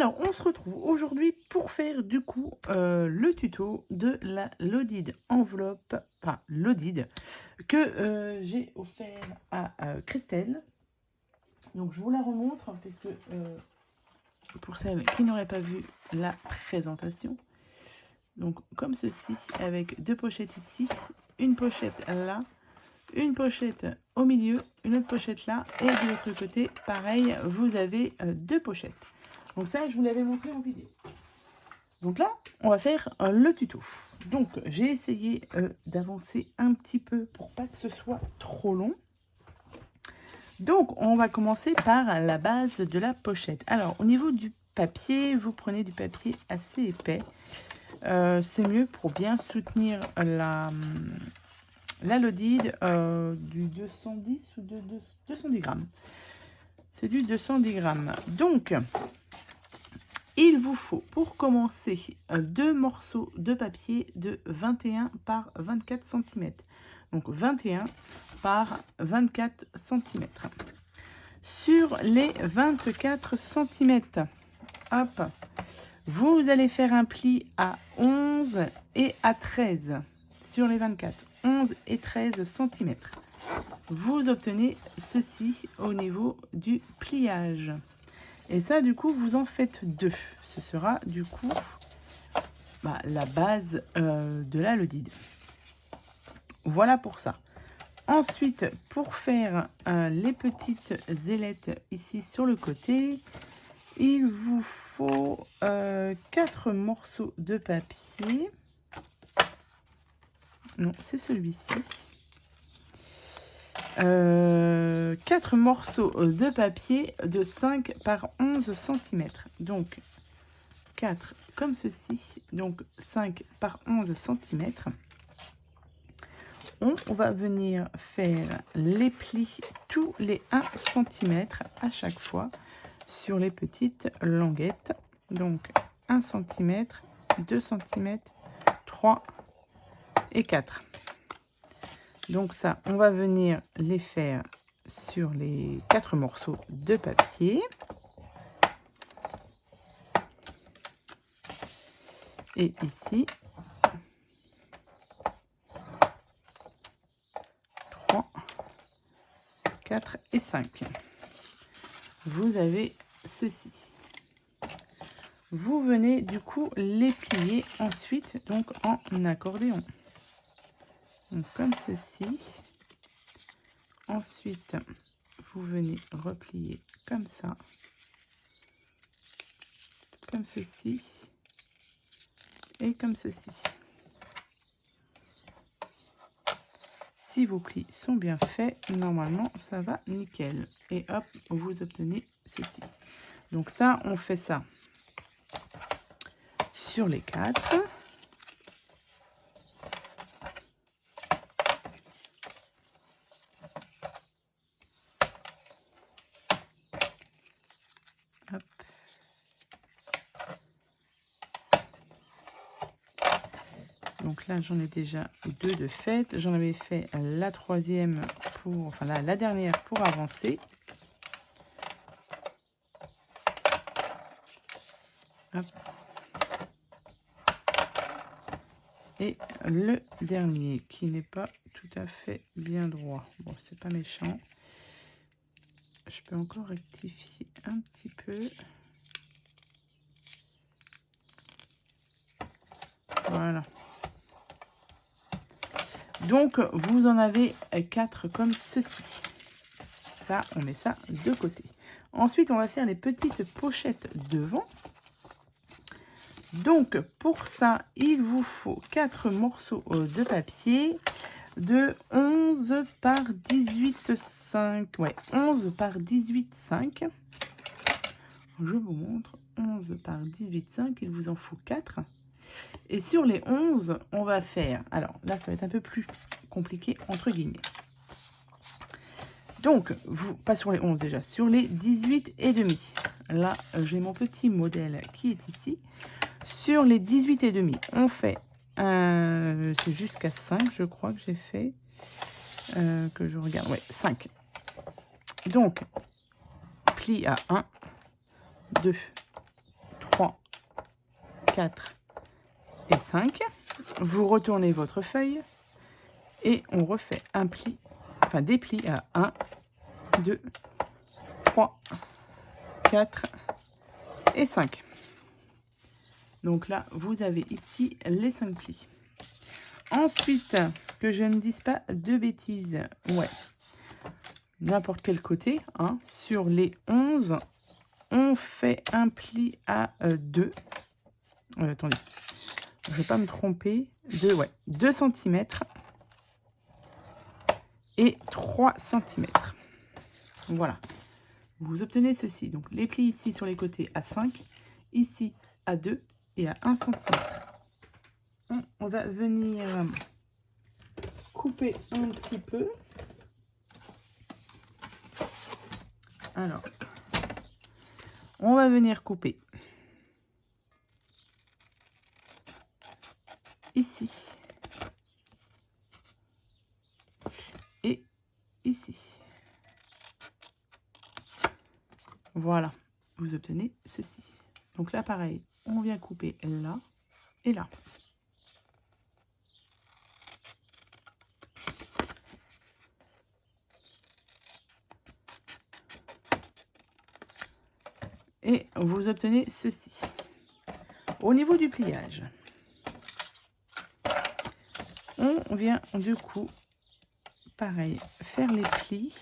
Alors, on se retrouve aujourd'hui pour faire du coup le tuto de la Lodid enveloppe, enfin Lodid, que j'ai offert à Christelle. Donc, je vous la remontre, puisque pour celles qui n'auraient pas vu la présentation. Donc, comme ceci, avec deux pochettes ici, une pochette là, une pochette au milieu, une autre pochette là, et de l'autre côté, pareil, vous avez deux pochettes. Donc ça, je vous l'avais montré en vidéo. Donc là, on va faire le tuto. Donc, j'ai essayé d'avancer un petit peu pour pas que ce soit trop long. Donc, on va commencer par la base de la pochette. Alors, au niveau du papier, vous prenez du papier assez épais. C'est mieux pour bien soutenir la Lodid du 210 ou de 210 grammes. C'est du 210 grammes. Donc, il vous faut pour commencer deux morceaux de papier de 21 par 24 cm. Donc 21 par 24 cm. Sur les 24 cm, hop, vous allez faire un pli à 11 et à 13 sur les 24. 11 et 13 cm. Vous obtenez ceci au niveau du pliage. Et ça, du coup, vous en faites deux. Ce sera, du coup, la base de la Lodid. Voilà pour ça. Ensuite, pour faire les petites ailettes ici sur le côté, il vous faut 4 morceaux de papier. Non, c'est celui-ci. 4 morceaux de papier de 5 par 11 cm. Donc, 4 comme ceci. Donc, 5 par 11 cm. On va venir faire les plis tous les 1 cm à chaque fois sur les petites languettes. Donc, 1 cm, 2 cm, 3 et 4. Donc ça, on va venir les faire sur les 4 morceaux de papier. Et ici, 3, 4 et 5. Vous avez ceci. Vous venez du coup les plier ensuite donc en accordéon. Donc comme ceci. Ensuite, vous venez replier comme ça, comme ceci et comme ceci. Si vos plis sont bien faits, normalement ça va nickel. Et hop, vous obtenez ceci. Donc ça, on fait ça sur les 4. Hop. Donc là, j'en ai déjà 2 de fait. J'en avais fait la troisième pour, enfin la dernière pour avancer. Hop. Et le dernier qui n'est pas tout à fait bien droit. Bon, c'est pas méchant. Je peux encore rectifier un petit peu. Voilà. Donc, vous en avez 4 comme ceci. Ça, on met ça de côté. Ensuite, on va faire les petites pochettes devant. Donc, pour ça, il vous faut 4 morceaux de papier de 11 par 18,5. Ouais, 11 par 18,5. Je vous montre. 11 par 18,5. Il vous en faut 4. Et sur les 11, on va faire... Alors, là, ça va être un peu plus compliqué, entre guillemets. Donc, pas sur les 11 déjà, sur les 18 et demi. Là, j'ai mon petit modèle qui est ici. Sur les 18 et demi, on fait, c'est jusqu'à 5, je crois que j'ai fait, que je regarde, ouais, 5. Donc, pli à 1, 2, 4 et 5. Vous retournez votre feuille et on refait un pli, enfin des plis à 1, 2, 3, 4 et 5. Donc là, vous avez ici les 5 plis. Ensuite, que je ne dise pas de bêtises, ouais, n'importe quel côté, hein, sur les 11, on fait un pli à 2. Attendez, je ne vais pas me tromper. 2 cm et 3 cm. Voilà. Vous obtenez ceci. Donc les plis ici sur les côtés à 5, ici à 2 et à 1 cm. On va venir couper un petit peu. Alors, on va venir couper ici et ici. Voilà, vous obtenez ceci. Donc là, pareil, on vient couper là et là. Et vous obtenez ceci. Au niveau du pliage, on vient du coup, pareil, faire les plis.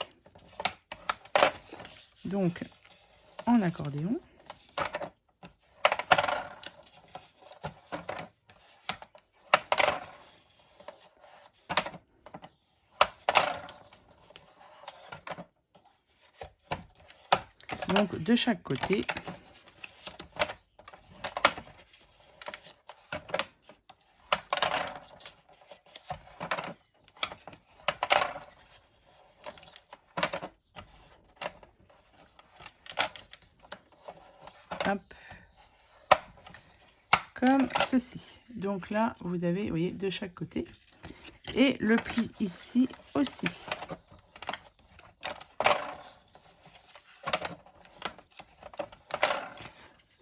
Donc, en accordéon. Donc, de chaque côté. Hop. Comme ceci. Donc là, vous avez, vous voyez, de chaque côté. Et le pli ici aussi.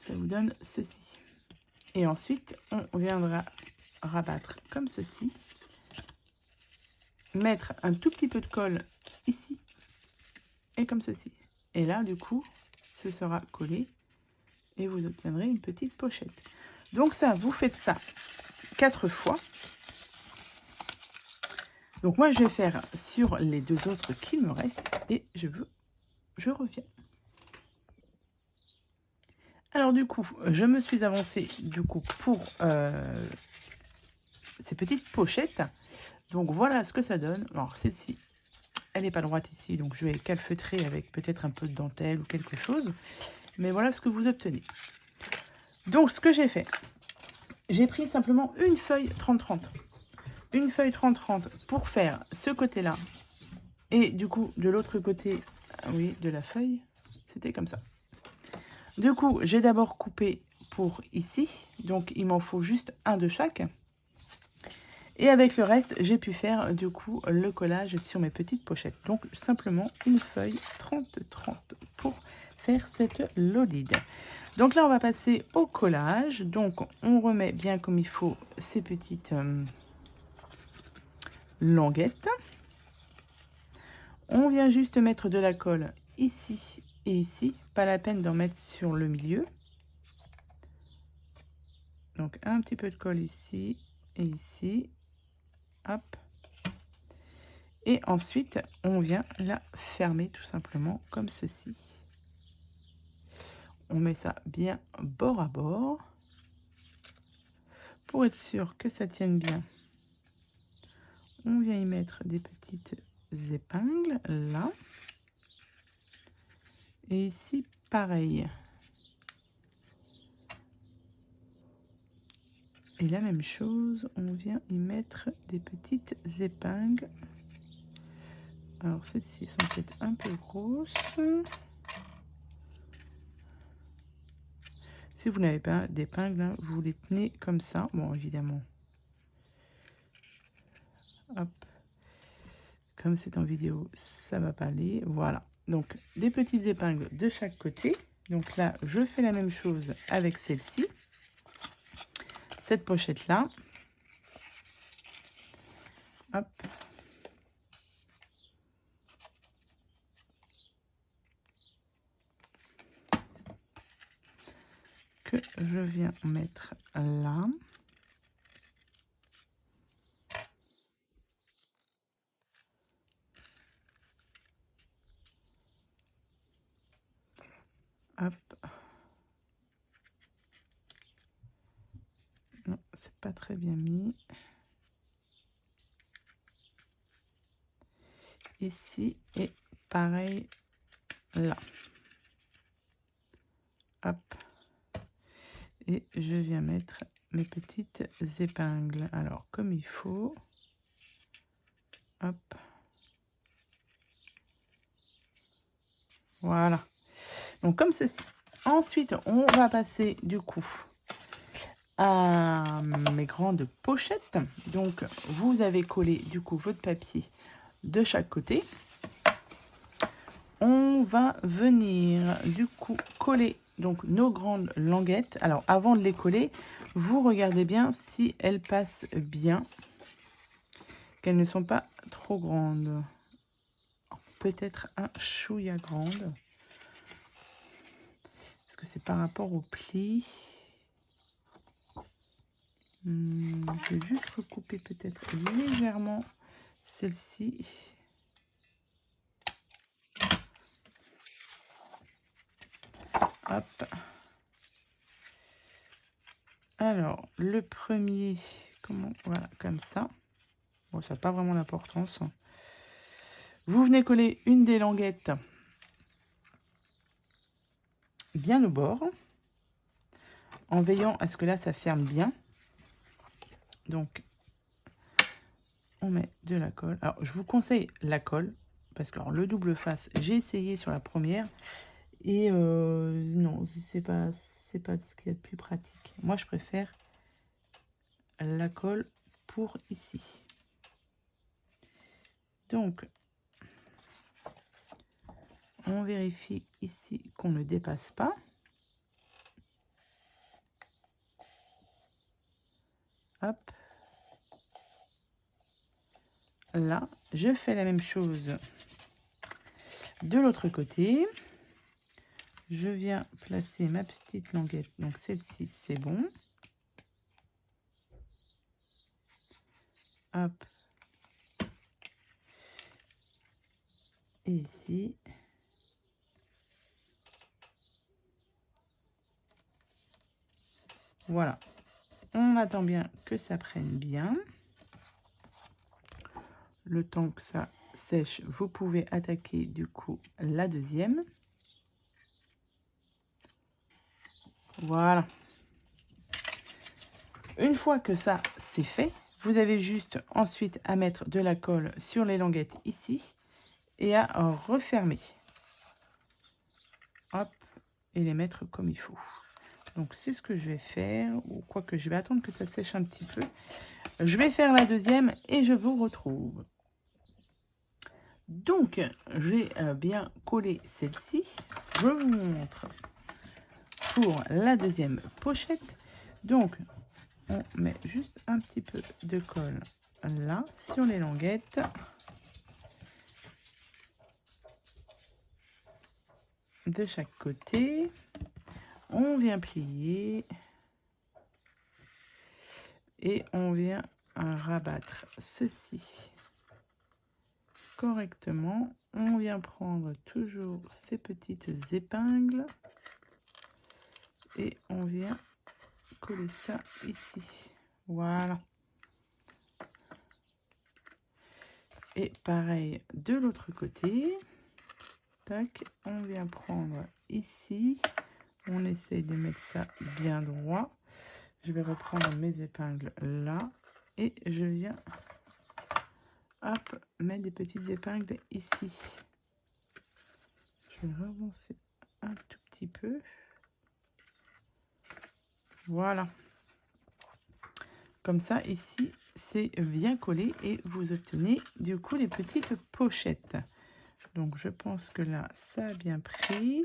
Ça vous donne ceci. Et ensuite, on viendra rabattre comme ceci. Mettre un tout petit peu de colle ici. Et comme ceci. Et là, du coup, ce sera collé. Et vous obtiendrez une petite pochette. Donc ça, vous faites ça 4 fois. Donc moi, je vais faire sur les 2 autres qui me restent. Et je reviens. Alors du coup, je me suis avancée du coup pour ces petites pochettes. Donc voilà ce que ça donne. Alors celle-ci, elle n'est pas droite ici, donc je vais calfeutrer avec peut-être un peu de dentelle ou quelque chose. Mais voilà ce que vous obtenez. Donc ce que j'ai fait, j'ai pris simplement une feuille 30-30. Une feuille 30-30 pour faire ce côté-là. Et du coup, de l'autre côté, oui, de la feuille, c'était comme ça. Du coup, j'ai d'abord coupé pour ici. Donc, il m'en faut juste un de chaque. Et avec le reste, j'ai pu faire du coup le collage sur mes petites pochettes. Donc, simplement une feuille 30-30 pour faire cette lodide. Donc là, on va passer au collage. Donc, on remet bien comme il faut ces petites languettes. On vient juste mettre de la colle ici et ici. Pas la peine d'en mettre sur le milieu. Donc, un petit peu de colle ici et ici. Hop. Et ensuite, on vient la fermer tout simplement comme ceci. On met ça bien bord à bord. Pour être sûr que ça tienne bien, on vient y mettre des petites épingles là. Et ici, pareil. Et la même chose, on vient y mettre des petites épingles. Alors, celles-ci sont peut-être un peu grosses. Si vous n'avez pas d'épingles, hein, vous les tenez comme ça. Bon, évidemment. Hop. Comme c'est en vidéo, ça va pas aller. Voilà. Donc, des petites épingles de chaque côté. Donc là, je fais la même chose avec celle-ci. cette pochette là. Hop. Que je viens mettre là. Hop. Non, c'est pas très bien mis. Ici et pareil là. Hop. Et je viens mettre mes petites épingles. Alors, comme il faut. Hop. Voilà. Donc, comme ceci. Ensuite, on va passer du coup à mes grandes pochettes. Donc, vous avez collé du coup votre papier de chaque côté. On va venir du coup coller donc nos grandes languettes. Alors, avant de les coller, vous regardez bien si elles passent bien, qu'elles ne sont pas trop grandes. Peut-être un chouïa grande. Est-ce que c'est par rapport au pli? Je vais juste recouper peut-être légèrement celle-ci. Hop. Alors, le premier, comment, voilà, comme ça. Bon, ça n'a pas vraiment d'importance. Vous venez coller une des languettes bien au bord, en veillant à ce que là, ça ferme bien. Donc, on met de la colle. Alors, je vous conseille la colle, parce que alors, le double face, j'ai essayé sur la première, et non, c'est pas ce qu'il y a de plus pratique. Moi, je préfère la colle pour ici. Donc, on vérifie ici qu'on ne dépasse pas. Hop. Là, je fais la même chose de l'autre côté. Je viens placer ma petite languette. Donc, celle-ci, c'est bon. Hop. Et ici. Voilà. On attend bien que ça prenne bien. Le temps que ça sèche, vous pouvez attaquer du coup la deuxième. Voilà. Une fois que ça c'est fait, vous avez juste ensuite à mettre de la colle sur les languettes ici et à refermer. Hop, et les mettre comme il faut. Donc c'est ce que je vais faire, ou quoi que je vais attendre que ça sèche un petit peu. Je vais faire la deuxième et je vous retrouve. Donc j'ai bien collé celle-ci. Je vous montre pour la deuxième pochette. Donc on met juste un petit peu de colle là sur les languettes. De chaque côté. On vient plier. Et on vient rabattre ceci correctement. On vient prendre toujours ces petites épingles. Et on vient coller ça ici. Voilà. Et pareil de l'autre côté. Tac, on vient prendre ici. On essaye de mettre ça bien droit. Je vais reprendre mes épingles là. Et je viens, hop, mettre des petites épingles ici. Je vais avancer un tout petit peu. Voilà. Comme ça, ici, c'est bien collé et vous obtenez du coup les petites pochettes. Donc, je pense que là, ça a bien pris.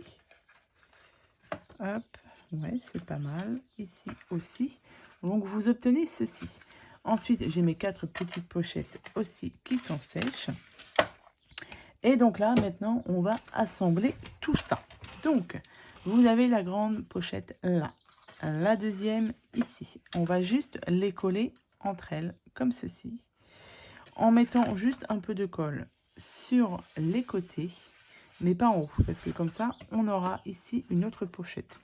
Hop, ouais, c'est pas mal. Ici aussi. Donc vous obtenez ceci. Ensuite, j'ai mes 4 petites pochettes aussi qui sont sèches. Et donc là, maintenant, on va assembler tout ça. Donc, vous avez la grande pochette là. La deuxième ici. On va juste les coller entre elles, comme ceci. En mettant juste un peu de colle sur les côtés, mais pas en haut. Parce que comme ça, on aura ici une autre pochette.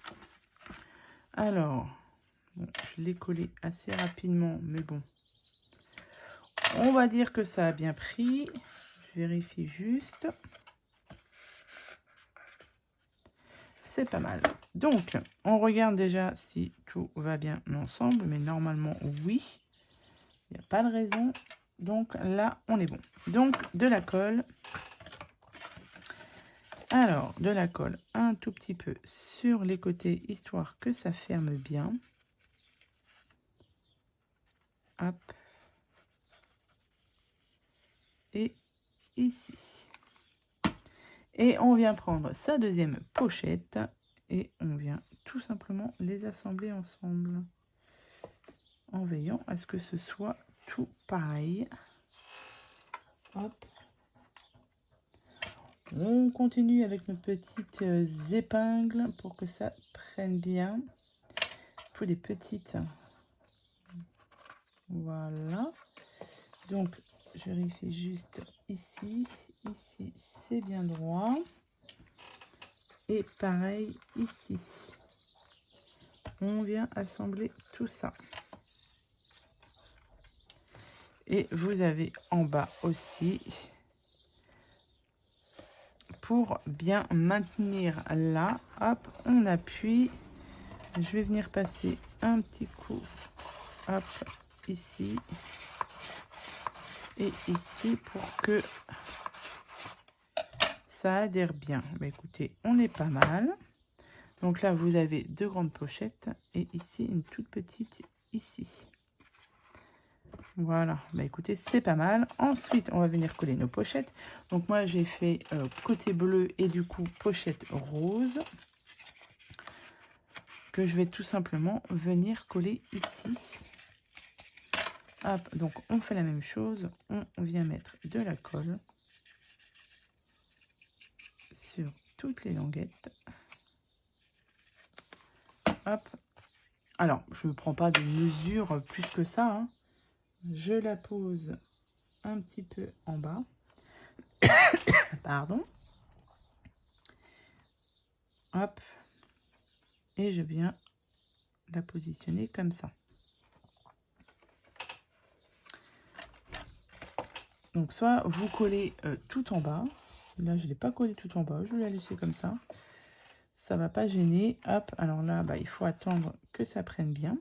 Alors, bon, je l'ai collé assez rapidement, mais bon. On va dire que ça a bien pris. Je vérifie juste. C'est pas mal. Donc, on regarde déjà si tout va bien ensemble, mais normalement, oui. Il n'y a pas de raison. Donc là, on est bon. Donc, de la colle. Alors, de la colle un tout petit peu sur les côtés, histoire que ça ferme bien. Hop. Et ici. Et on vient prendre sa deuxième pochette et on vient tout simplement les assembler ensemble. En veillant à ce que ce soit tout pareil. Hop. On continue avec nos petites épingles pour que ça prenne bien. Il faut des petites. Voilà. Donc, je vérifie juste ici. Ici, c'est bien droit. Et pareil ici. On vient assembler tout ça. Et vous avez en bas aussi, pour bien maintenir là, hop, on appuie. Je vais venir passer un petit coup, hop, ici et ici pour que ça adhère bien. Bah, écoutez, on est pas mal. Donc là, vous avez deux grandes pochettes et ici une toute petite ici. Voilà, bah écoutez, c'est pas mal. Ensuite, on va venir coller nos pochettes. Donc moi, j'ai fait côté bleu et du coup, pochette rose. Que je vais tout simplement venir coller ici. Hop, donc on fait la même chose. On vient mettre de la colle sur toutes les languettes. Hop. Alors, je ne prends pas de mesure plus que ça, hein. Je la pose un petit peu en bas. Pardon. Hop. Et je viens la positionner comme ça. Donc, soit vous collez tout en bas. Là, je ne l'ai pas collé tout en bas. Je vais la laisser comme ça. Ça va pas gêner. Hop. Alors là, bah, il faut attendre que ça prenne bien.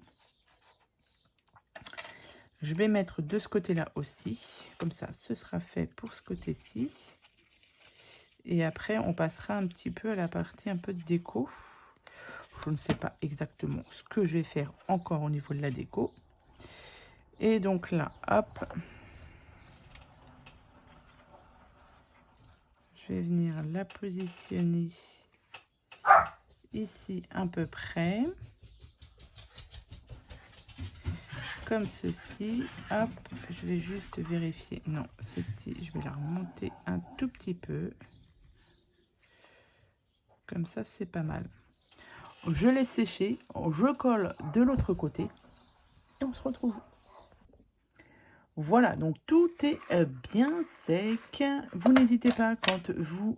Je vais mettre de ce côté-là aussi. Comme ça, ce sera fait pour ce côté-ci. Et après, on passera un petit peu à la partie un peu de déco. Je ne sais pas exactement ce que je vais faire encore au niveau de la déco. Et donc là, hop. Je vais venir la positionner ici à peu près. Comme ceci. Hop, je vais juste vérifier. Non, celle-ci, je vais la remonter un tout petit peu. Comme ça, c'est pas mal. Je laisse sécher, je colle de l'autre côté et on se retrouve. Voilà, donc tout est bien sec. Vous n'hésitez pas quand vous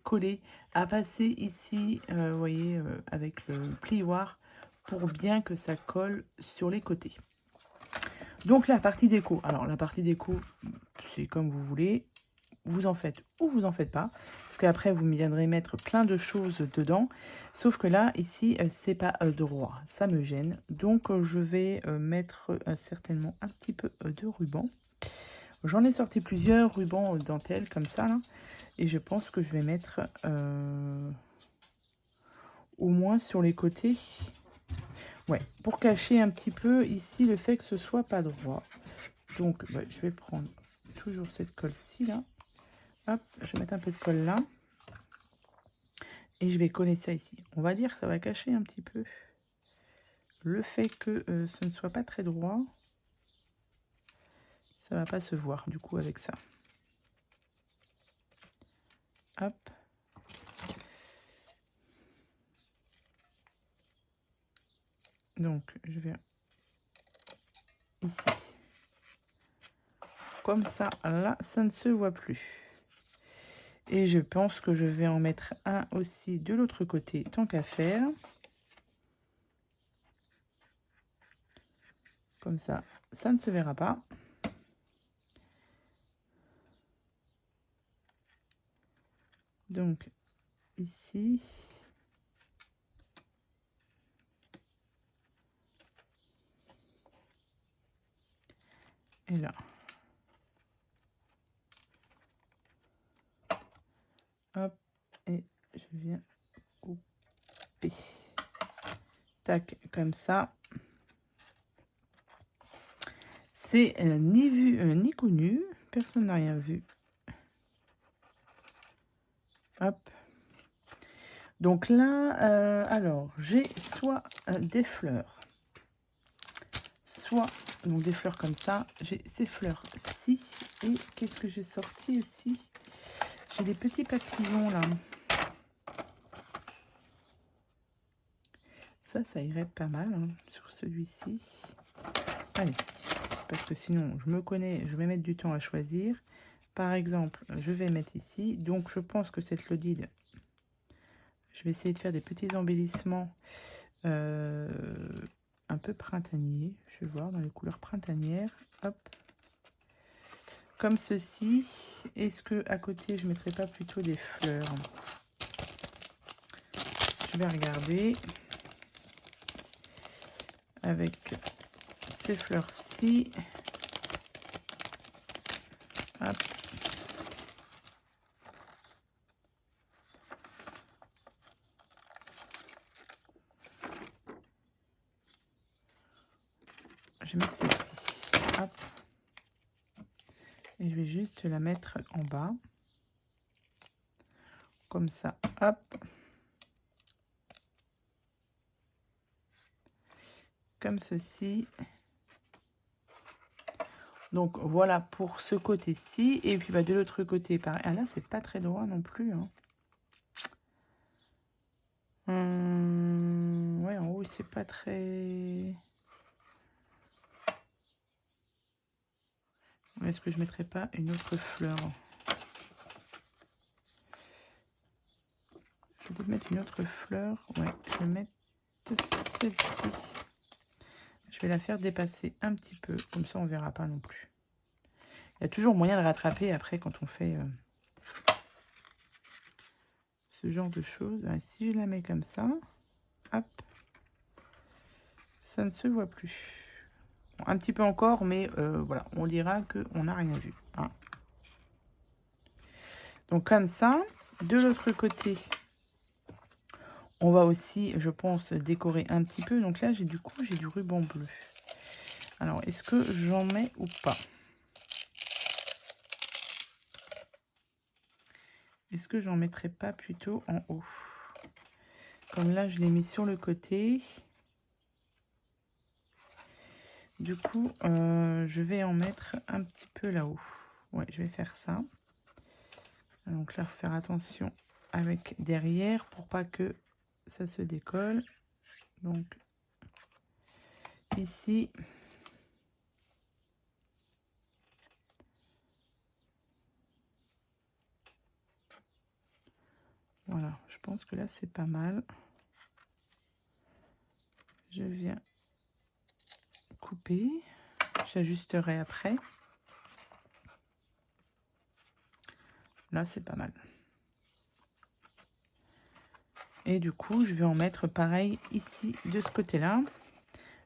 collez à passer ici, vous voyez, avec le plioir pour bien que ça colle sur les côtés. Donc la partie déco, alors la partie déco, c'est comme vous voulez. Vous en faites ou vous en faites pas, parce qu'après vous viendrez mettre plein de choses dedans, sauf que là ici c'est pas droit, ça me gêne, donc je vais mettre certainement un petit peu de ruban. J'en ai sorti plusieurs rubans dentelle comme ça là, et je pense que je vais mettre au moins sur les côtés, ouais, pour cacher un petit peu ici le fait que ce soit pas droit. Donc bah, je vais prendre toujours cette colle ci là. Hop, je vais mettre un peu de colle là. Et je vais coller ça ici. On va dire que ça va cacher un petit peu le fait que ce ne soit pas très droit, ça va pas se voir du coup avec ça. Hop. Donc je vais ici. Comme ça, là, ça ne se voit plus. Et je pense que je vais en mettre un aussi de l'autre côté, tant qu'à faire. Comme ça, ça ne se verra pas. Donc, ici. Et là. Hop. Et je viens couper. Tac, comme ça. C'est ni vu ni connu. Personne n'a rien vu. Hop. Donc là, alors, j'ai soit des fleurs, soit donc des fleurs comme ça. J'ai ces fleurs-ci. Et qu'est-ce que j'ai sorti aussi? J'ai des petits papillons là. Ça irait pas mal hein, sur celui-ci. Allez, parce que sinon, je me connais, je vais mettre du temps à choisir. Par exemple, je vais mettre ici. Donc, je pense que cette Lodide, je vais essayer de faire des petits embellissements un peu printaniers. Je vais voir dans les couleurs printanières. Hop. Comme ceci. Est-ce que à côté, je mettrai pas plutôt des fleurs? Je vais regarder. Avec ces fleurs-ci. Hop. Je vais mettre celle-ci. Hop. Et je vais juste la mettre en bas. Comme ça. Hop. Comme ceci. Donc voilà pour ce côté-ci. Et puis bah, de l'autre côté, pareil. Ah là, c'est pas très droit non plus. Hein. Ouais, en haut, c'est pas très... Est-ce que je mettrais pas une autre fleur? Je vais peut-être mettre une autre fleur. Ouais, je vais mettre celle-ci. Je vais la faire dépasser un petit peu. Comme ça, on verra pas non plus. Il y a toujours moyen de rattraper après quand on fait ce genre de choses. Alors, si je la mets comme ça, hop, ça ne se voit plus. Bon, un petit peu encore, mais voilà, on dira qu'on n'a rien vu. Hein. Donc comme ça, de l'autre côté, on va aussi, je pense, décorer un petit peu. Donc là, j'ai du ruban bleu. Alors, est-ce que j'en mets ou pas? Est-ce que j'en mettrai pas plutôt en haut? Comme là, je l'ai mis sur le côté. Du coup, je vais en mettre un petit peu là-haut. Ouais, je vais faire ça. Donc là, faut faire attention avec derrière pour pas que ça se décolle. Donc, ici. Voilà, je pense que là, c'est pas mal. Je viens couper. J'ajusterai après. Là, c'est pas mal. Et du coup, je vais en mettre pareil ici, de ce côté-là.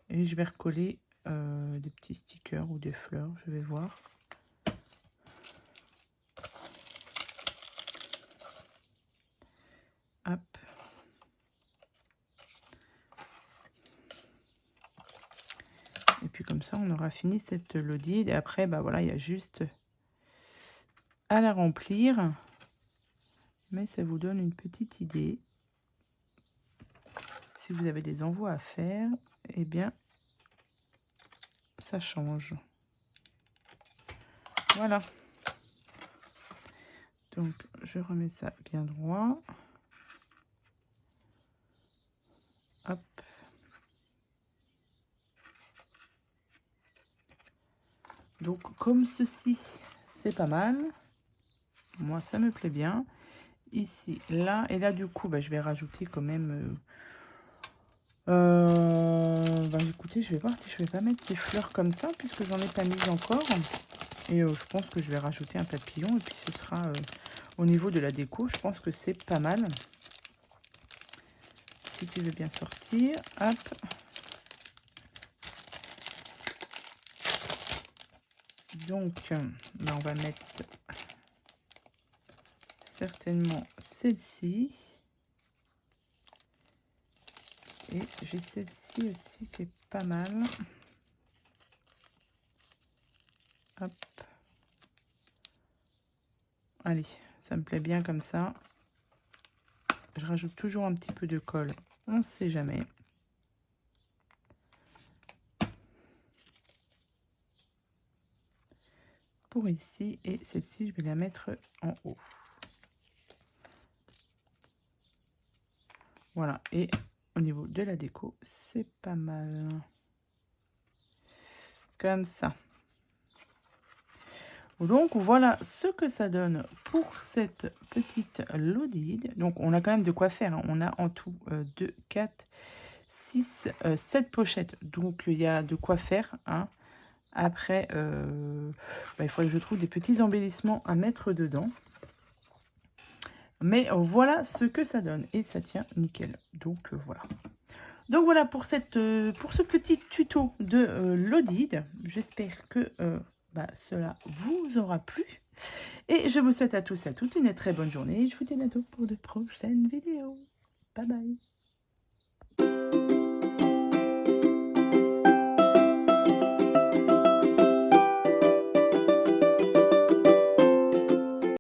Et je vais recoller des petits stickers ou des fleurs, je vais voir. Hop. Et puis comme ça, on aura fini cette Lodide. Et après, bah voilà, il y a juste à la remplir. Mais ça vous donne une petite idée. si vous avez des envois à faire, eh bien, ça change. Voilà. Donc, je remets ça bien droit. Hop. Donc, comme ceci, c'est pas mal. Moi, ça me plaît bien. Ici, là, et là, du coup, bah, je vais rajouter quand même... bah, écoutez, je vais voir si je vais pas mettre des fleurs comme ça, puisque j'en ai pas mis encore. Et je pense que je vais rajouter un papillon, et puis ce sera au niveau de la déco. Je pense que c'est pas mal. Si tu veux bien sortir, hop. Donc, là, on va mettre certainement celle-ci. Et j'ai celle-ci aussi qui est pas mal. Hop. Allez, ça me plaît bien comme ça. Je rajoute toujours un petit peu de colle. On ne sait jamais. Pour ici, et celle-ci, je vais la mettre en haut. Voilà, et au niveau de la déco, c'est pas mal. Comme ça. Donc voilà ce que ça donne pour cette petite Lodid. Donc on a quand même de quoi faire, hein. On a en tout 2, 4, 6, 7 pochettes. Donc il y a de quoi faire, hein. Après, bah, il faudrait que je trouve des petits embellissements à mettre dedans. Mais voilà ce que ça donne. Et ça tient nickel. Donc voilà. Donc voilà pour ce petit tuto de Lodid. J'espère que bah, cela vous aura plu. Et je vous souhaite à tous et à toutes une très bonne journée. Je vous dis à bientôt pour de prochaines vidéos. Bye bye.